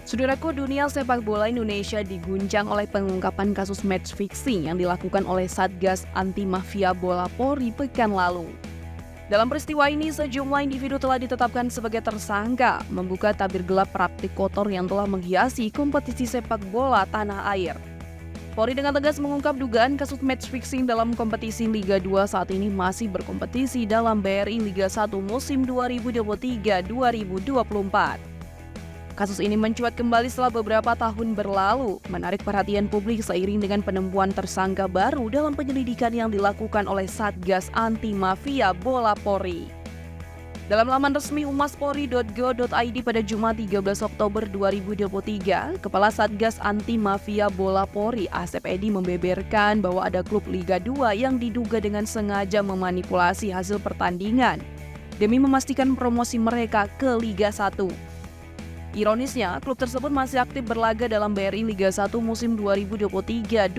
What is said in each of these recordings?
Saudaraku, dunia sepak bola Indonesia diguncang oleh pengungkapan kasus match fixing yang dilakukan oleh Satgas Anti Mafia Bola Polri pekan lalu. Dalam peristiwa ini, sejumlah individu telah ditetapkan sebagai tersangka, membuka tabir gelap praktik kotor yang telah menghiasi kompetisi sepak bola tanah air. Polri dengan tegas mengungkap dugaan kasus match fixing dalam kompetisi Liga 2 saat ini masih berkompetisi dalam BRI Liga 1 musim 2023-2024. Kasus ini mencuat kembali setelah beberapa tahun berlalu, menarik perhatian publik seiring dengan penemuan tersangka baru dalam penyelidikan yang dilakukan oleh Satgas Anti Mafia Bola Polri. Dalam laman resmi humaspolri.go.id pada Jumat 13 Oktober 2023, Kepala Satgas Anti Mafia Bola Polri Asep Edi membeberkan bahwa ada klub Liga 2 yang diduga dengan sengaja memanipulasi hasil pertandingan demi memastikan promosi mereka ke Liga 1. Ironisnya, klub tersebut masih aktif berlaga dalam BRI Liga 1 musim 2023-2024.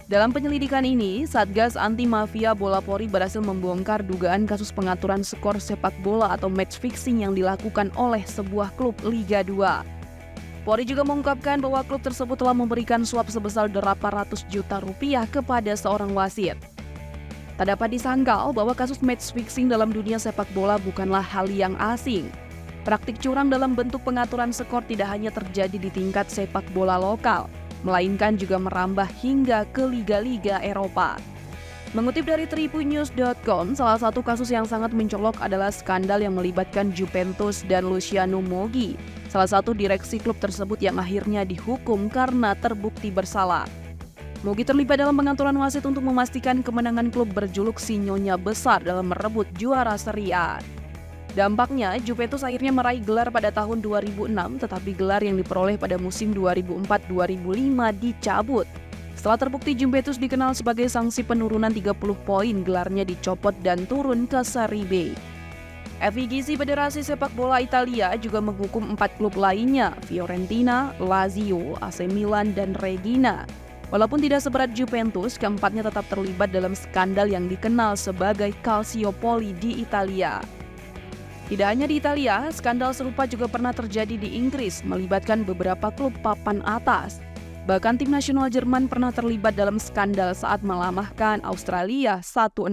Dalam penyelidikan ini, Satgas Anti Mafia Bola Polri berhasil membongkar dugaan kasus pengaturan skor sepak bola atau match fixing yang dilakukan oleh sebuah klub Liga 2. Polri juga mengungkapkan bahwa klub tersebut telah memberikan suap sebesar 800 juta rupiah kepada seorang wasit. Tak dapat disangkal bahwa kasus match fixing dalam dunia sepak bola bukanlah hal yang asing. Praktik curang dalam bentuk pengaturan skor tidak hanya terjadi di tingkat sepak bola lokal, melainkan juga merambah hingga ke liga-liga Eropa. Mengutip dari tribunnews.com, salah satu kasus yang sangat mencolok adalah skandal yang melibatkan Juventus dan Luciano Moggi, salah satu direksi klub tersebut yang akhirnya dihukum karena terbukti bersalah. Moggi terlibat dalam pengaturan wasit untuk memastikan kemenangan klub berjuluk Sinyonya Besar dalam merebut juara Serie A. Dampaknya, Juventus akhirnya meraih gelar pada tahun 2006, tetapi gelar yang diperoleh pada musim 2004-2005 dicabut. Setelah terbukti Juventus dikenal sebagai sanksi penurunan 30 poin, gelarnya dicopot dan turun ke Serie B. FIGC Federasi Sepak Bola Italia juga menghukum 4 klub lainnya, Fiorentina, Lazio, AC Milan, dan Reggina. Walaupun tidak seberat Juventus, keempatnya tetap terlibat dalam skandal yang dikenal sebagai Calciopoli di Italia. Tidak hanya di Italia, skandal serupa juga pernah terjadi di Inggris, melibatkan beberapa klub papan atas. Bahkan tim nasional Jerman pernah terlibat dalam skandal saat melamahkan Australia 1-0.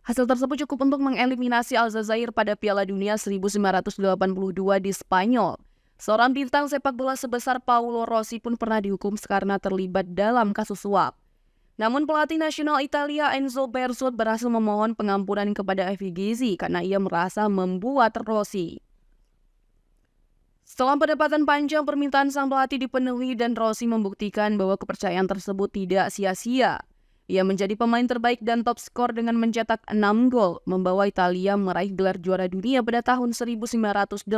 Hasil tersebut cukup untuk mengeliminasi Aljazair pada Piala Dunia 1982 di Spanyol. Seorang bintang sepak bola sebesar Paolo Rossi pun pernah dihukum karena terlibat dalam kasus suap. Namun pelatih nasional Italia Enzo Bersot berhasil memohon pengampunan kepada FIGC karena ia merasa membuat Rossi. Setelah perdebatan panjang, permintaan sang pelatih dipenuhi dan Rossi membuktikan bahwa kepercayaan tersebut tidak sia-sia. Ia menjadi pemain terbaik dan top skor dengan mencetak 6 gol, membawa Italia meraih gelar juara dunia pada tahun 1982.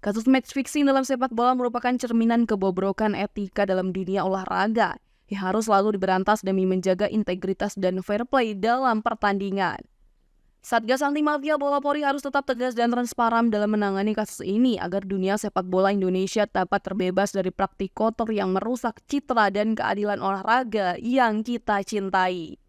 Kasus match fixing dalam sepak bola merupakan cerminan kebobrokan etika dalam dunia olahraga yang harus selalu diberantas demi menjaga integritas dan fair play dalam pertandingan. Satgas Anti Mafia Bola Polri harus tetap tegas dan transparan dalam menangani kasus ini agar dunia sepak bola Indonesia dapat terbebas dari praktik kotor yang merusak citra dan keadilan olahraga yang kita cintai.